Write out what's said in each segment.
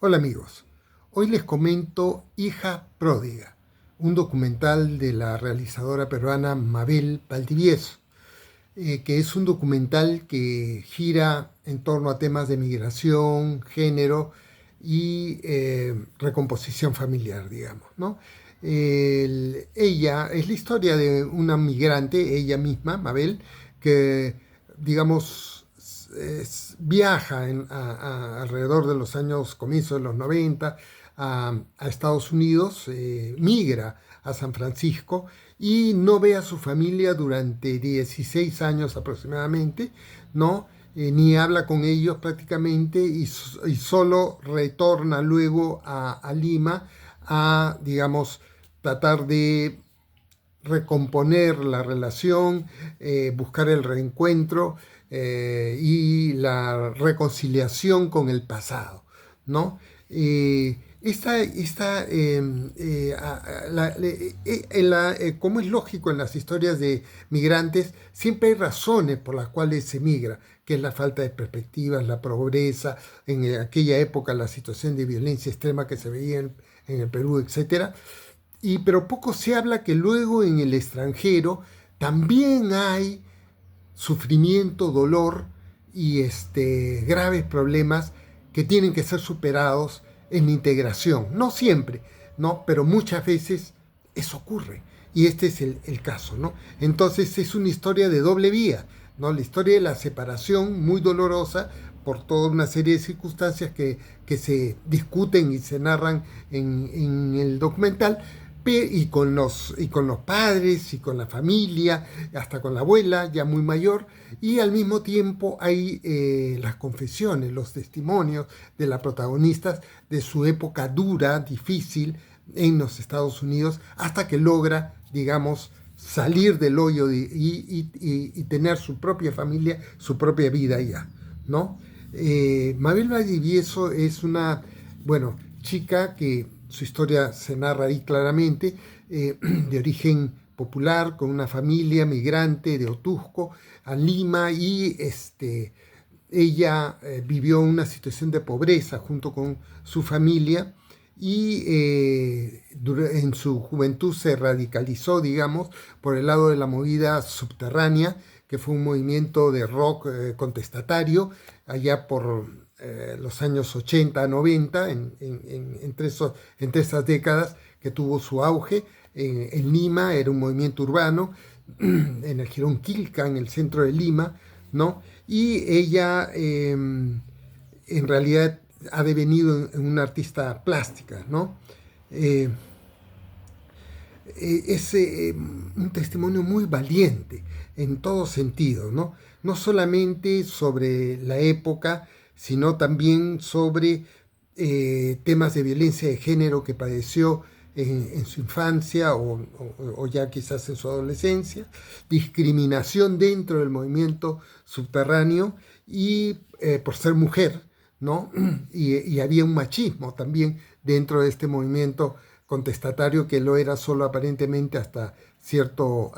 Hola amigos, hoy les comento Hija Pródiga, un documental de la realizadora peruana Mabel Valdivieso, que es un documental que gira en torno a temas de migración, género y recomposición familiar, digamos, ¿no? Ella es la historia de una migrante, ella misma, Mabel, que, digamos, viaja alrededor de los años, comienzos de los 90 a Estados Unidos, migra a San Francisco y no ve a su familia durante 16 años aproximadamente, ¿no? Ni habla con ellos prácticamente y solo retorna luego a Lima a, digamos, tratar de recomponer la relación, buscar el reencuentro y la reconciliación con el pasado, ¿no? Como es lógico en las historias de migrantes, siempre hay razones por las cuales se migra, que es la falta de perspectivas, la pobreza, en aquella época la situación de violencia extrema que se veía en el Perú, etcétera. Pero poco se habla que luego en el extranjero también hay sufrimiento, dolor y graves problemas que tienen que ser superados en la integración. No siempre, ¿no? Pero muchas veces eso ocurre. Y este es el caso, ¿no? Entonces es una historia de doble vía, ¿no? La historia de la separación, muy dolorosa, por toda una serie de circunstancias que se discuten y se narran en el documental, y con los padres y con la familia, hasta con la abuela ya muy mayor, y al mismo tiempo hay las confesiones, los testimonios de las protagonistas de su época dura, difícil en los Estados Unidos, hasta que logra, digamos, salir del hoyo y tener su propia familia, su propia vida ya, ¿no? Mabel Valdivieso es una, bueno, chica que su historia se narra ahí claramente, de origen popular, con una familia migrante de Otusco a Lima y ella vivió una situación de pobreza junto con su familia y en su juventud se radicalizó, digamos, por el lado de la movida subterránea, que fue un movimiento de rock contestatario allá por los años 80, 90, entre esas décadas que tuvo su auge. En Lima era un movimiento urbano, en el Jirón Quilca, en el centro de Lima, ¿no? Y ella en realidad ha devenido en una artista plástica, ¿no? Eh, es un testimonio muy valiente en todo sentido, ¿no? No solamente sobre la época, sino también sobre temas de violencia de género que padeció en su infancia o ya quizás en su adolescencia, discriminación dentro del movimiento subterráneo y por ser mujer, ¿no? Y había un machismo también dentro de este movimiento contestatario que lo era solo aparentemente hasta cierto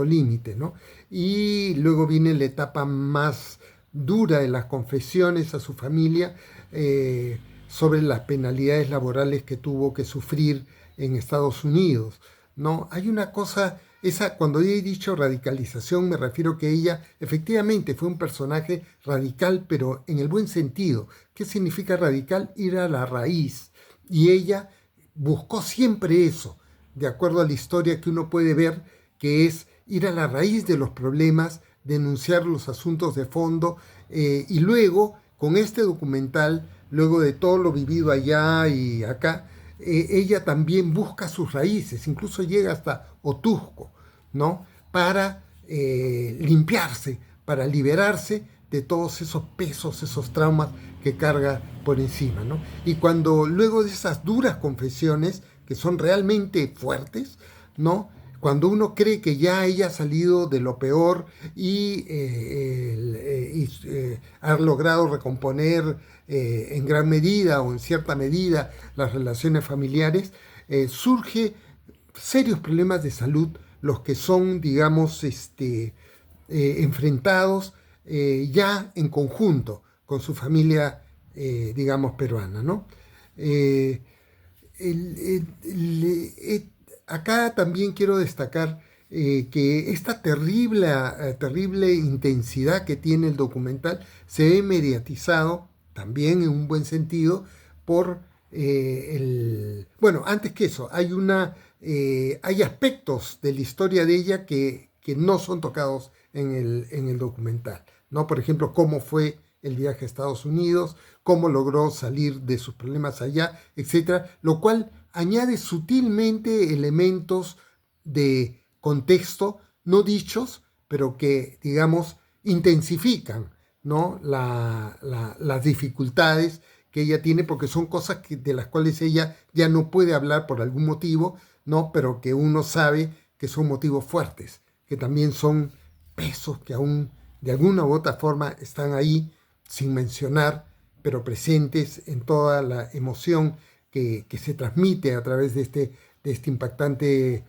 límite, ¿no? Y luego viene la etapa más dura de las confesiones a su familia sobre las penalidades laborales que tuvo que sufrir en Estados Unidos, ¿no? Hay una cosa, cuando he dicho radicalización me refiero que ella efectivamente fue un personaje radical, pero en el buen sentido. ¿Qué significa radical? Ir a la raíz. Y ella buscó siempre eso, de acuerdo a la historia que uno puede ver, que es ir a la raíz de los problemas, denunciar los asuntos de fondo, y luego, con este documental, luego de todo lo vivido allá y acá, ella también busca sus raíces, incluso llega hasta Otusco, ¿no? Para limpiarse, para liberarse de todos esos pesos, esos traumas que carga por encima, ¿no? Y cuando luego de esas duras confesiones, que son realmente fuertes, ¿no? Cuando uno cree que ya ella ha salido de lo peor y ha logrado recomponer en gran medida o en cierta medida las relaciones familiares, surge serios problemas de salud, los que son, digamos, enfrentados ya en conjunto con su familia, digamos, peruana, ¿no? Eh, el- acá también quiero destacar que esta terrible intensidad que tiene el documental se ve mediatizado también en un buen sentido por bueno, antes que eso, hay aspectos de la historia de ella que no son tocados en el documental, ¿no? Por ejemplo, cómo fue el viaje a Estados Unidos, cómo logró salir de sus problemas allá, etcétera, lo cual añade sutilmente elementos de contexto no dichos, pero que, digamos, intensifican, ¿no? Las dificultades que ella tiene, porque son cosas de las cuales ella ya no puede hablar por algún motivo, ¿no? Pero que uno sabe que son motivos fuertes, que también son pesos que aún de alguna u otra forma están ahí sin mencionar, pero presentes en toda la emoción que se transmite a través de este impactante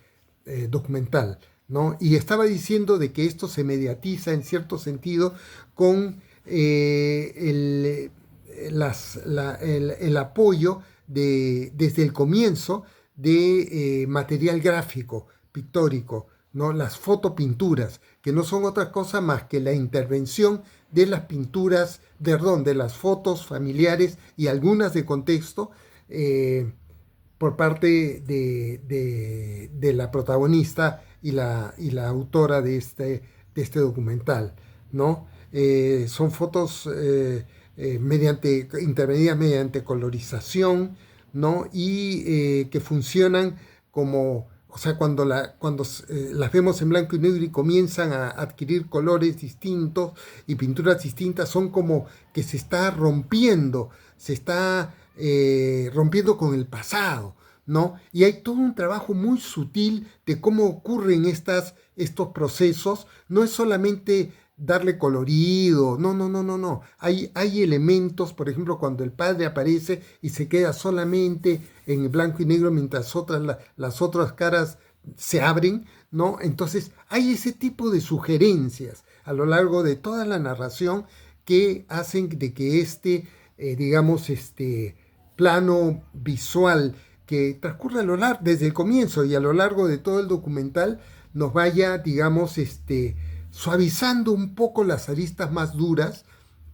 documental, ¿no? Y estaba diciendo de que esto se mediatiza en cierto sentido con el apoyo desde el comienzo de material gráfico, pictórico, ¿no? Las fotopinturas, que no son otra cosa más que la intervención de las pinturas, perdón, de las fotos familiares y algunas de contexto por parte de la protagonista y la autora de este documental, ¿no? Son fotos intervenidas mediante colorización, ¿no? Y que funcionan como, o sea, cuando las vemos en blanco y negro y comienzan a adquirir colores distintos y pinturas distintas, son como que se está rompiendo con el pasado, ¿no? Y hay todo un trabajo muy sutil de cómo ocurren estos procesos. No es solamente darle colorido, no, no, no, no, no. Hay elementos, por ejemplo, cuando el padre aparece y se queda solamente en blanco y negro mientras las otras caras se abren, ¿no? Entonces hay ese tipo de sugerencias a lo largo de toda la narración que hacen de que digamos, plano visual que transcurre desde el comienzo y a lo largo de todo el documental nos vaya, digamos, suavizando un poco las aristas más duras,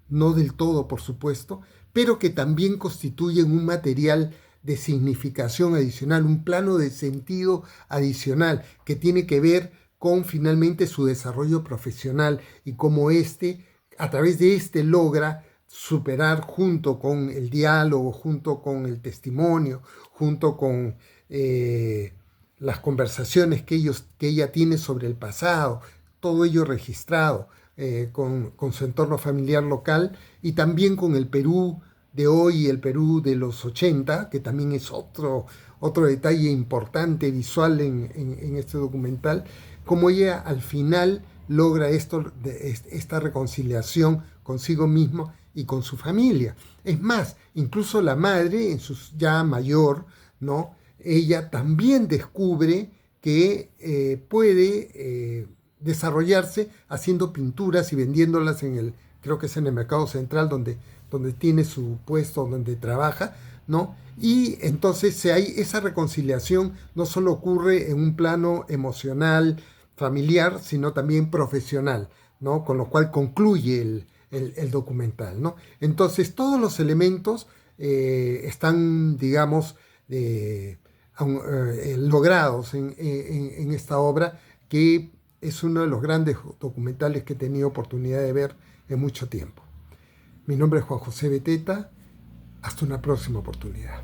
no del todo, por supuesto, pero que también constituyen un material de significación adicional, un plano de sentido adicional que tiene que ver con finalmente su desarrollo profesional y cómo a través de logra superar junto con el diálogo, junto con el testimonio, junto con las conversaciones que ella tiene sobre el pasado, todo ello registrado con su entorno familiar local y también con el Perú de hoy y el Perú de los 80, que también es otro detalle importante visual en este documental, como ella al final logra esta reconciliación consigo mismo y con su familia. Es más, incluso la madre, ya mayor, ¿no? Ella también descubre que puede desarrollarse haciendo pinturas y vendiéndolas creo que es en el mercado central donde tiene su puesto, donde trabaja, ¿no? Y entonces hay esa reconciliación, no solo ocurre en un plano emocional, familiar, sino también profesional, ¿no? Con lo cual concluye el documental, ¿no? Entonces todos los elementos están, digamos, logrados en esta obra, que es uno de los grandes documentales que he tenido oportunidad de ver en mucho tiempo. Mi nombre es Juan José Beteta. Hasta una próxima oportunidad.